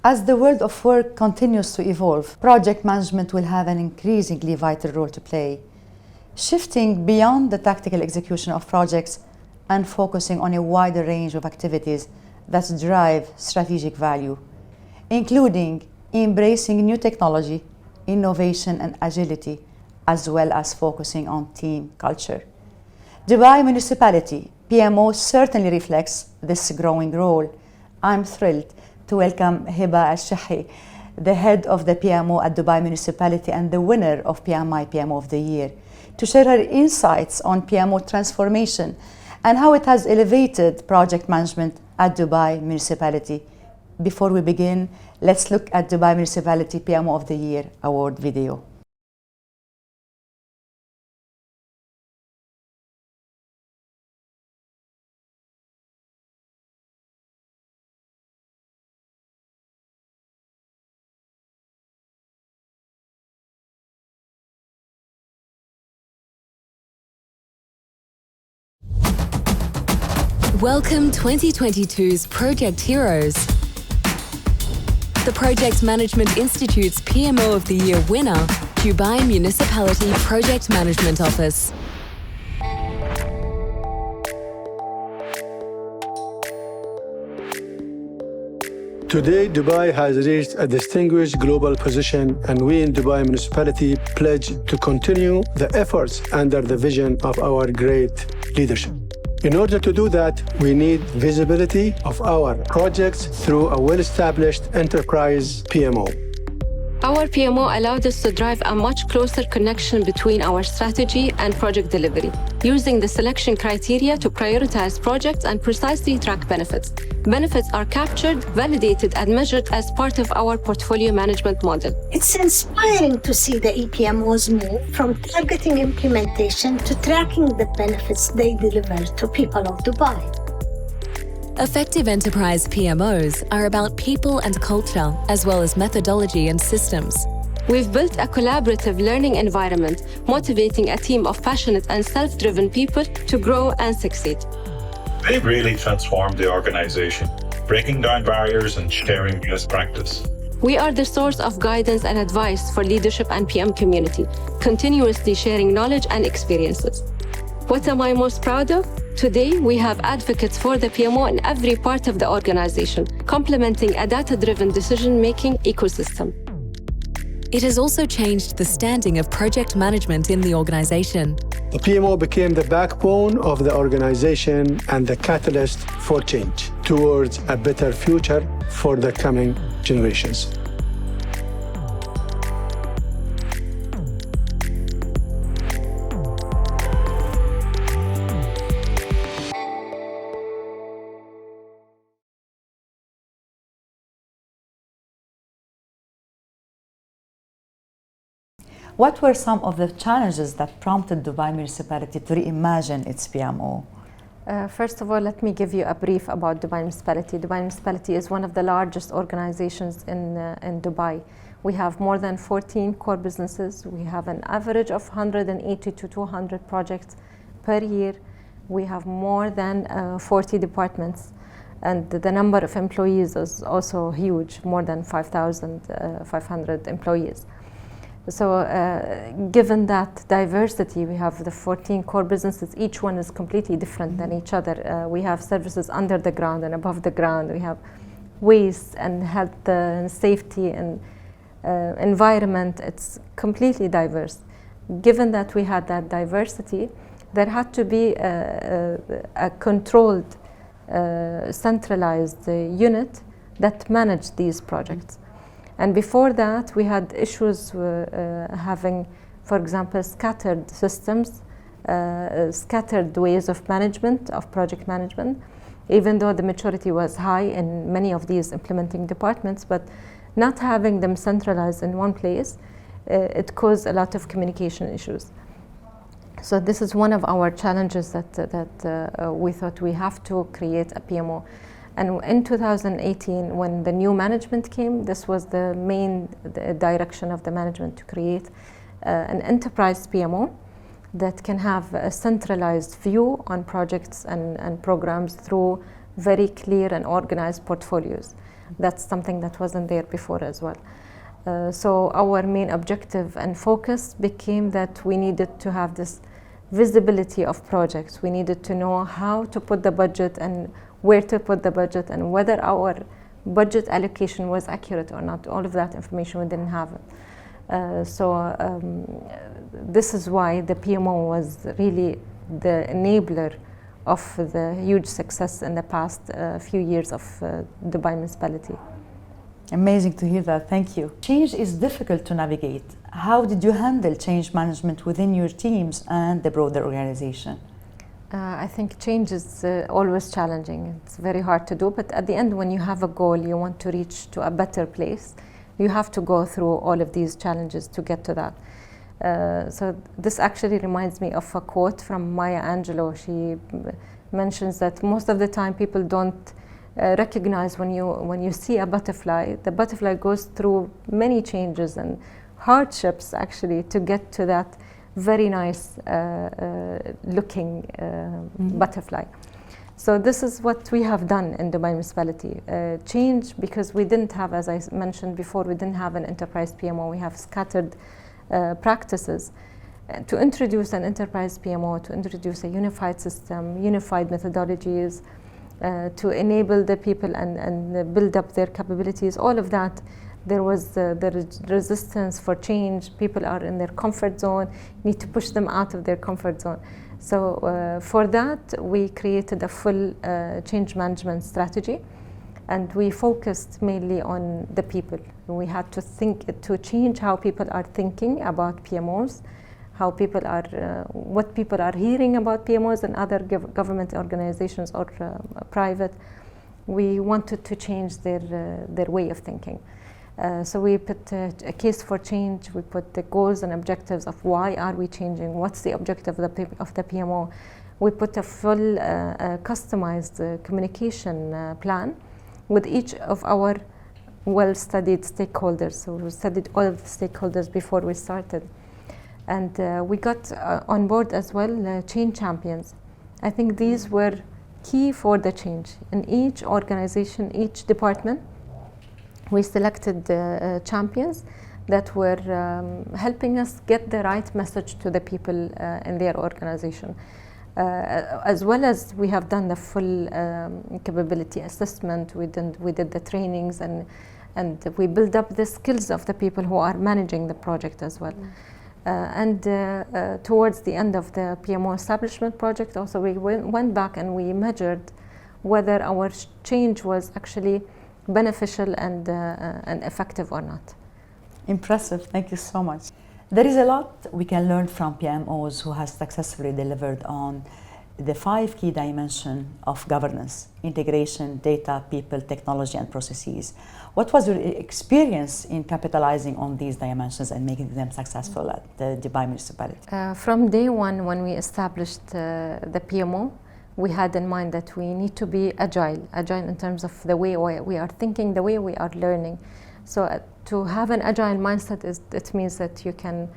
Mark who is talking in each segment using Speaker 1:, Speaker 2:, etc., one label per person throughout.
Speaker 1: As the world of work continues to evolve, project management will have an increasingly vital role to play, shifting beyond the tactical execution of projects and focusing on a wider range of activities that drive strategic value, including embracing new technology, innovation and agility, as well as focusing on team culture. Dubai Municipality PMO certainly reflects this growing role. I'm thrilled to welcome Hiba Al-Shahi, the head of the PMO at Dubai Municipality and the winner of PMI PMO of the Year, to share her insights on PMO transformation and how it has elevated project management at Dubai Municipality. Before we begin, let's look at Dubai Municipality PMO of the Year award video.
Speaker 2: Welcome 2022's Project Heroes. The Project Management Institute's PMO of the Year winner, Dubai Municipality Project Management Office.
Speaker 3: Today, Dubai has reached a distinguished global position, and we in Dubai Municipality pledge to continue the efforts under the vision of our great leadership. In order to do that, we need visibility of our projects through a well-established enterprise PMO.
Speaker 4: Our PMO allowed us to drive a much closer connection between our strategy and project delivery, using the selection criteria to prioritize projects and precisely track benefits. Benefits are captured, validated, and measured as part of our portfolio management model.
Speaker 5: It's inspiring to see the EPMOs move from targeting implementation to tracking the benefits they deliver to people of Dubai.
Speaker 2: Effective enterprise PMOs are about people and culture, as well as methodology and systems.
Speaker 4: We've built a collaborative learning environment, motivating a team of passionate and self-driven people to grow and succeed.
Speaker 6: They've really transformed the organization, breaking down barriers and sharing best practice.
Speaker 4: We are the source of guidance and advice for leadership and PM community, continuously sharing knowledge and experiences. What am I most proud of? Today, we have advocates for the PMO in every part of the organization, complementing a data-driven decision-making ecosystem.
Speaker 2: It has also changed the standing of project management in the organization.
Speaker 3: The PMO became the backbone of the organization and the catalyst for change towards a better future for the coming generations.
Speaker 1: What were some of the challenges that prompted Dubai Municipality to reimagine its PMO?
Speaker 7: First of all, let me give you a brief about Dubai Municipality. Dubai Municipality is one of the largest organizations in Dubai. We have more than 14 core businesses. We have an average of 180 to 200 projects per year. We have more than 40 departments. And the number of employees is also huge, more than 5,500 employees. So given that diversity, we have the 14 core businesses, each one is completely different than each other. We have services under the ground and above the ground. We have waste and health and safety and environment. It's completely diverse. Given that we had that diversity, there had to be a controlled, centralized unit that managed these projects. And before that, we had issues having, for example, scattered systems, scattered ways of management, of project management, even though the maturity was high in many of these implementing departments, but not having them centralized in one place, it caused a lot of communication issues. So this is one of our challenges that we thought we have to create a PMO. And in 2018, when the new management came, this was the main direction of the management, to create an enterprise PMO that can have a centralized view on projects and programs through very clear and organized portfolios. That's something that wasn't there before as well. So our main objective and focus became that we needed to have this visibility of projects. We needed to know how to put the budget and where to put the budget and whether our budget allocation was accurate or not. All of that information, we didn't have it. This is why the PMO was really the enabler of the huge success in the past few years of Dubai Municipality.
Speaker 1: Amazing to hear that, thank you. Change is difficult to navigate. How did you handle change management within your teams and the broader organization?
Speaker 7: I think change is always challenging. It's very hard to do, but at the end, when you have a goal, you want to reach to a better place, you have to go through all of these challenges to get to that. So this actually reminds me of a quote from Maya Angelou. She mentions that most of the time people don't recognize when you see a butterfly, the butterfly goes through many changes and hardships actually to get to that very nice looking butterfly. So this is what we have done in Dubai Municipality. Change, because we didn't have, as I mentioned before, we didn't have an enterprise PMO. We have scattered practices. To introduce an enterprise PMO, to introduce a unified system, unified methodologies, to enable the people and build up their capabilities, all of that, there was the resistance for change. People are in their comfort zone, you need to push them out of their comfort zone. So for that, we created a full change management strategy, and we focused mainly on the people. We had to think to change how people are thinking about PMOs, how people are, what people are hearing about PMOs and other government organizations or private. We wanted to change their way of thinking. So we put a case for change. We put the goals and objectives of why are we changing, what's the objective of the PMO. We put a full customized communication plan with each of our well-studied stakeholders. So we studied all of the stakeholders before we started. And we got on board as well change champions. I think these were key for the change. In each organization, each department, we selected champions that were helping us get the right message to the people in their organization. As well as we have done the full capability assessment, we did the trainings, and we built up the skills of the people who are managing the project as well. Towards the end of the PMO establishment project also, we went back and we measured whether our change was actually beneficial and effective or not.
Speaker 1: Impressive, thank you so much. There is a lot we can learn from PMOs who has successfully delivered on the 5 key dimensions of governance: integration, data, people, technology, and processes. What was your experience in capitalizing on these dimensions and making them successful at the Dubai Municipality?
Speaker 7: From day one, when we established the PMO, we had in mind that we need to be agile in terms of the way we are thinking, the way we are learning. So to have an agile mindset, it means that you can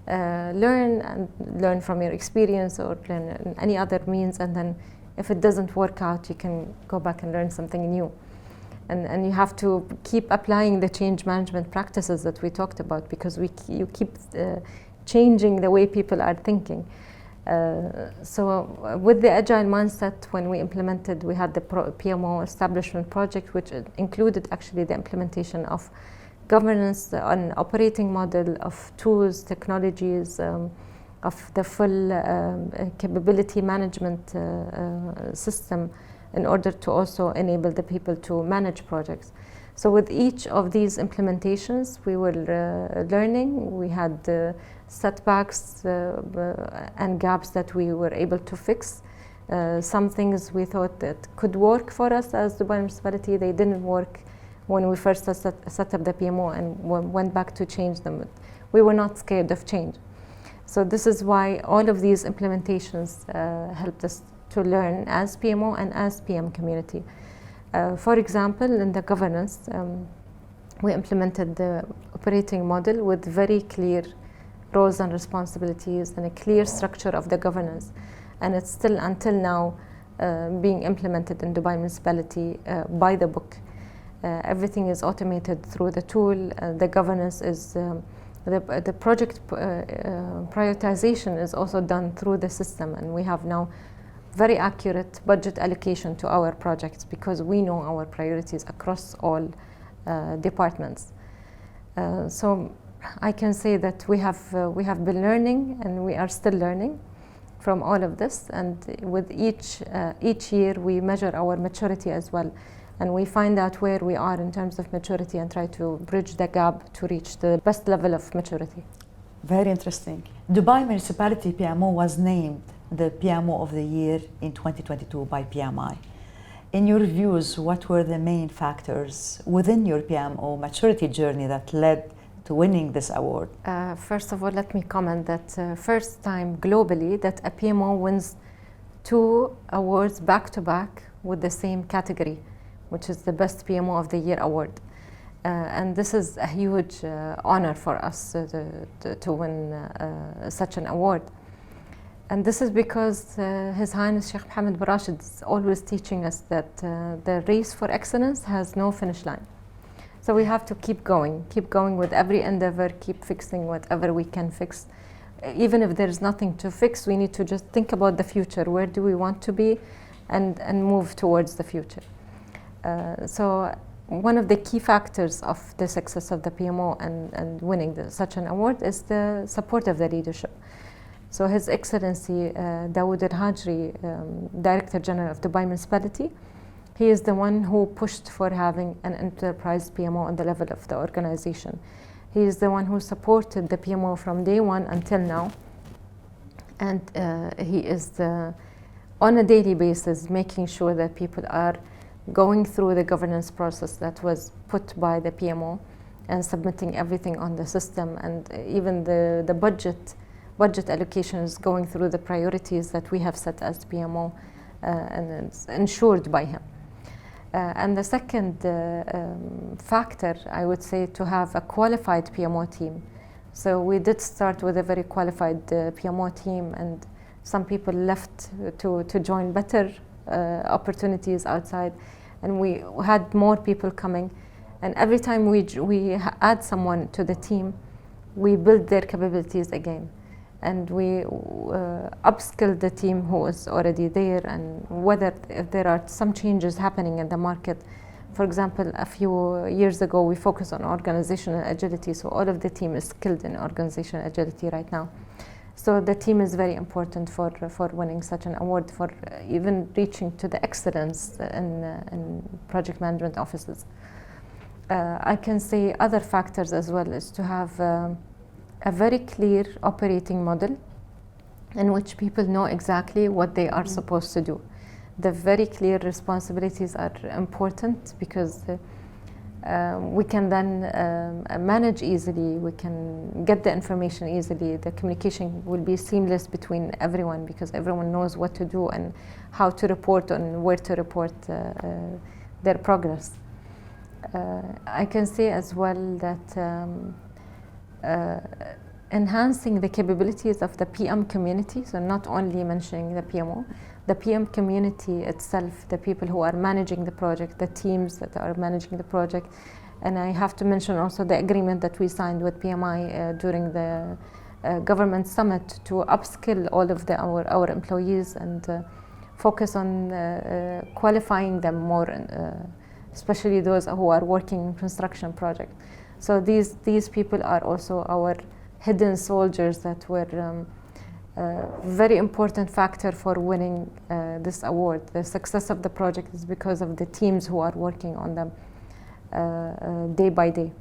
Speaker 7: learn from your experience or learn in any other means, and then if it doesn't work out, you can go back and learn something new. And you have to keep applying the change management practices that we talked about, because you keep changing the way people are thinking. So with the agile mindset, when we implemented, we had the PMO establishment project, which included actually the implementation of governance, an operating model, of tools, technologies, of the full capability management system, in order to also enable the people to manage projects. So with each of these implementations, we were learning. We had setbacks and gaps that we were able to fix. Some things we thought that could work for us as Dubai Municipality, they didn't work when we first set up the PMO and went back to change them. We were not scared of change. So this is why all of these implementations helped us to learn as PMO and as PM community. For example, in the governance, we implemented the operating model with very clear roles and responsibilities and a clear structure of the governance. And it's still, until now, being implemented in Dubai Municipality by the book. Everything is automated through the tool. The governance is, the project prioritization is also done through the system, and we have now very accurate budget allocation to our projects because we know our priorities across all departments. So I can say that we have been learning, and we are still learning from all of this. And with each year, we measure our maturity as well, and we find out where we are in terms of maturity and try to bridge the gap to reach the best level of maturity.
Speaker 1: Very interesting. Dubai Municipality PMO was named the PMO of the Year in 2022 by PMI. In your views, what were the main factors within your PMO maturity journey that led to winning this award?
Speaker 7: First of all, let me comment that first time globally that a PMO wins 2 awards back to back with the same category, which is the Best PMO of the Year award. And this is a huge honor for us to win such an award. And this is because His Highness Sheikh Mohammed bin Rashid is always teaching us that the race for excellence has no finish line. So we have to keep going with every endeavor, keep fixing whatever we can fix. Even if there's nothing to fix, we need to just think about the future. Where do we want to be, and move towards the future. So one of the key factors of the success of the PMO and winning such an award is the support of the leadership. So His Excellency Dawood Al-Hajri, Director General of Dubai Municipality, he is the one who pushed for having an enterprise PMO on the level of the organization. He is the one who supported the PMO from day one until now. And he is on a daily basis making sure that people are going through the governance process that was put by the PMO and submitting everything on the system, and even the budget allocation is going through the priorities that we have set as PMO, and it's ensured by him. And the second factor, I would say, to have a qualified PMO team. So we did start with a very qualified PMO team, and some people left to join better opportunities outside, and we had more people coming. And every time we add someone to the team, we build their capabilities again. And we upskill the team who is already there, and if there are some changes happening in the market. For example, a few years ago, we focused on organizational agility, so all of the team is skilled in organizational agility right now. So the team is very important for winning such an award, for even reaching to the excellence in project management offices. I can say other factors as well is to have a very clear operating model in which people know exactly what they are supposed to do. The very clear responsibilities are important because we can then manage easily, we can get the information easily, the communication will be seamless between everyone because everyone knows what to do and how to report and where to report their progress. I can say as well that enhancing the capabilities of the PM community, so not only mentioning the PMO, the PM community itself, the people who are managing the project, the teams that are managing the project. And I have to mention also the agreement that we signed with PMI during the government summit to upskill all of our employees and focus on qualifying them more, especially those who are working in construction projects. So these people are also our hidden soldiers that were very important factor for winning this award. The success of the project is because of the teams who are working on them day by day.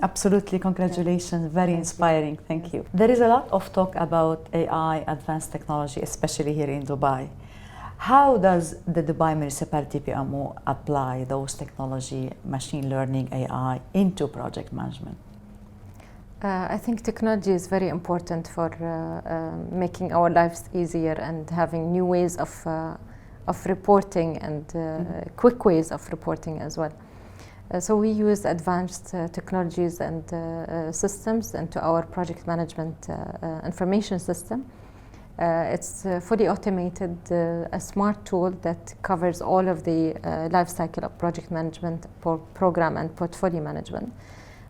Speaker 1: Absolutely, congratulations, very inspiring, thank you. There is a lot of talk about AI, advanced technology, especially here in Dubai. How does the Dubai Municipality PMO apply those technology, machine learning, AI into project management?
Speaker 7: I think technology is very important for making our lives easier and having new ways of reporting and quick ways of reporting as well. So we use advanced technologies and systems into our project management information system. It's fully automated, a smart tool that covers all of the life cycle of project management, program and portfolio management.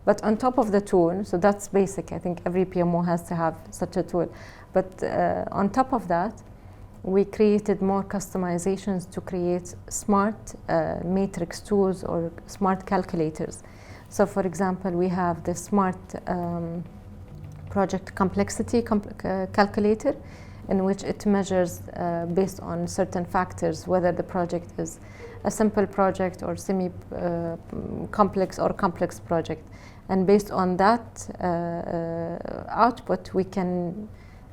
Speaker 7: But on top of the tool, so that's basic, I think every PMO has to have such a tool. But on top of that, we created more customizations to create smart matrix tools or smart calculators. So for example, we have the smart project complexity calculator, in which it measures based on certain factors whether the project is a simple project or semi-complex or complex project. And based on that output, we can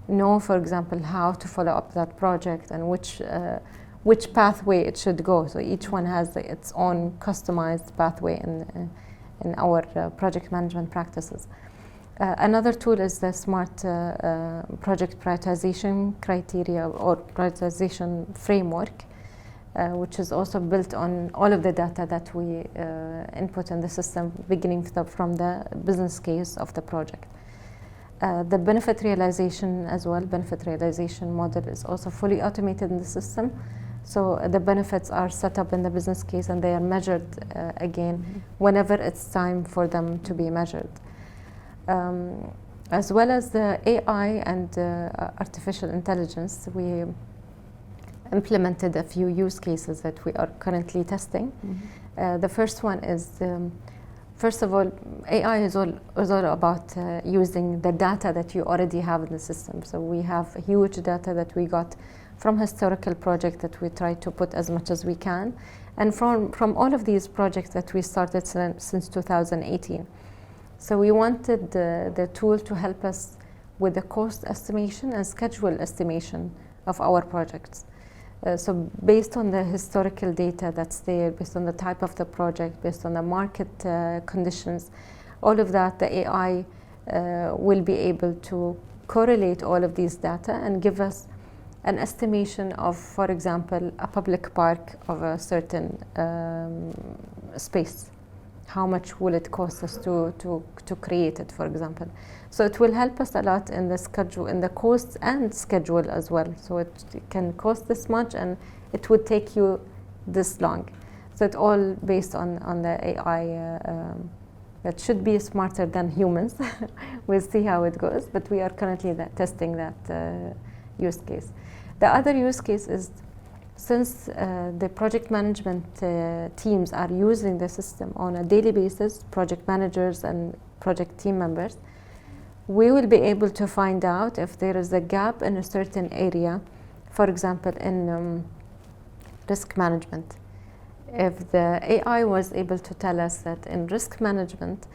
Speaker 7: know, for example, how to follow up that project and which pathway it should go. So each one has its own customized pathway in our project management practices. Another tool is the smart project prioritization criteria or prioritization framework, which is also built on all of the data that we input in the system, beginning from the business case of the project. The benefit realization as well, benefit realization model is also fully automated in the system. So the benefits are set up in the business case and they are measured again whenever it's time for them to be measured. As well as the AI and artificial intelligence, we implemented a few use cases that we are currently testing. The first one is, first of all, AI is all about using the data that you already have in the system. So we have huge data that we got from historical projects that we try to put as much as we can, and from all of these projects that we started since 2018. So we wanted the tool to help us with the cost estimation and schedule estimation of our projects. So based on the historical data that's there, based on the type of the project, based on the market conditions, all of that, the AI will be able to correlate all of these data and give us an estimation of, for example, a public park of a certain space. How much will it cost us to create it, for example? So it will help us a lot in the schedule, in the costs and schedule as well. So it can cost this much and it would take you this long. So it's all based on the AI that should be smarter than humans. We'll see how it goes, but we are currently testing that use case. The other use case is, since the project management teams are using the system on a daily basis, project managers and project team members, we will be able to find out if there is a gap in a certain area, for example, in risk management. If the AI was able to tell us that in risk management,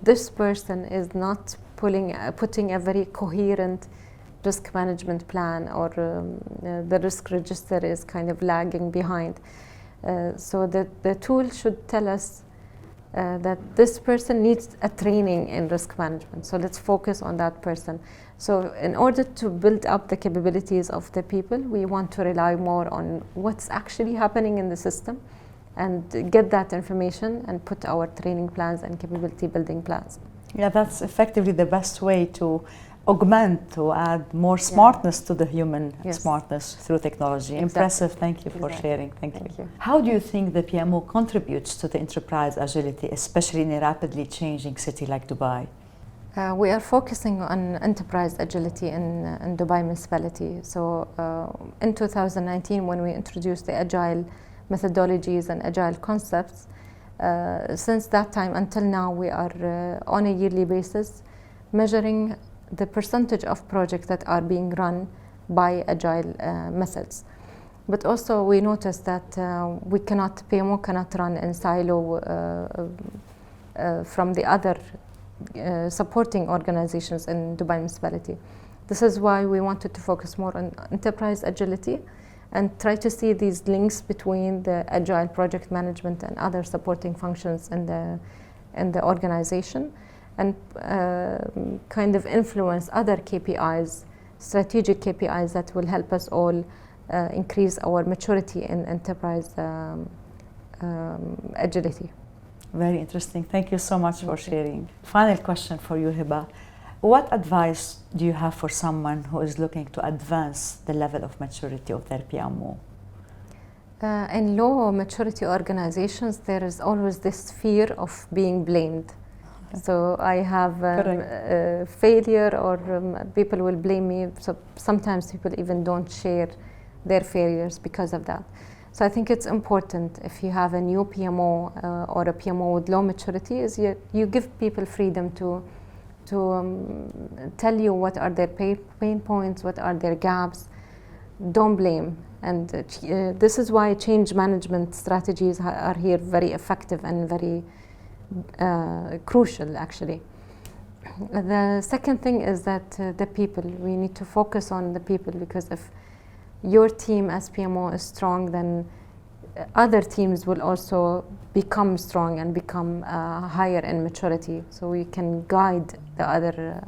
Speaker 7: this person is not putting a very coherent risk management plan, or the risk register is kind of lagging behind. So the tool should tell us that this person needs a training in risk management. So let's focus on that person. So in order to build up the capabilities of the people, we want to rely more on what's actually happening in the system and get that information and put our training plans and capability building plans.
Speaker 1: Yeah, that's effectively the best way to augment, to add more smartness to the human smartness through technology. Exactly. Impressive. Thank you for sharing. Thank you. How do you think the PMO contributes to the enterprise agility, especially in a rapidly changing city like Dubai?
Speaker 7: We are focusing on enterprise agility in Dubai Municipality. So in 2019, when we introduced the agile methodologies and agile concepts, since that time until now, we are on a yearly basis measuring the percentage of projects that are being run by agile methods. But also we noticed that PMO cannot run in silo from the other supporting organizations in Dubai Municipality. This is why we wanted to focus more on enterprise agility and try to see these links between the agile project management and other supporting functions in the organization, and kind of influence other KPIs, strategic KPIs that will help us all increase our maturity in enterprise agility.
Speaker 1: Very interesting. Thank you so much for sharing. Final question for you, Hiba. What advice do you have for someone who is looking to advance the level of maturity of their PMO?
Speaker 7: In low maturity organizations, there is always this fear of being blamed. So I have failure, or people will blame me. So sometimes people even don't share their failures because of that. So I think it's important, if you have a new PMO or a PMO with low maturity, is you give people freedom to tell you what are their pain points, what are their gaps. Don't blame. And this is why change management strategies are here very effective and very crucial, actually. The second thing is that the people, we need to focus on the people, because if your team as PMO is strong, then other teams will also become strong and become higher in maturity. So we can guide the other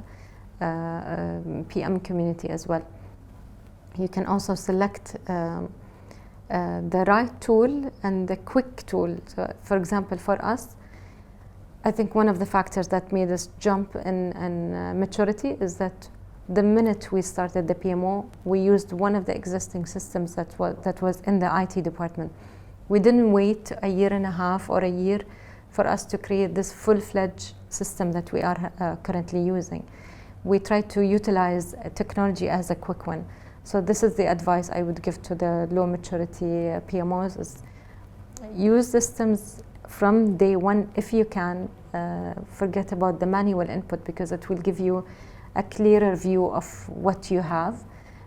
Speaker 7: PM community as well. You can also select the right tool and the quick tool. So, for example, for us, I think one of the factors that made us jump in maturity is that the minute we started the PMO, we used one of the existing systems that was in the IT department. We didn't wait a year and a half or a year for us to create this full-fledged system that we are currently using. We tried to utilize technology as a quick one. So this is the advice I would give to the low maturity PMOs, is use systems from day one if you can. Forget about the manual input, because it will give you a clearer view of what you have,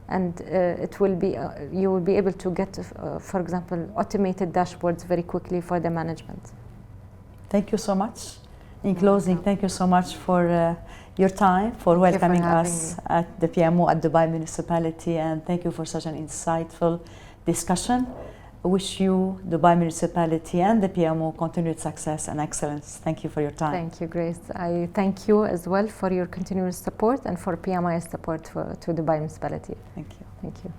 Speaker 7: and it will be you will be able to get, for example, automated dashboards very quickly for the management.
Speaker 1: Thank you so much. In closing, thank you so much for your time, for welcoming us at the PMO at Dubai Municipality, and thank you for such an insightful discussion. I wish you, Dubai Municipality and the PMO, continued success and excellence. Thank you for your time.
Speaker 7: Thank you, Grace. I thank you as well for your continuous support and for PMI's support to Dubai Municipality.
Speaker 1: Thank you.
Speaker 7: Thank you.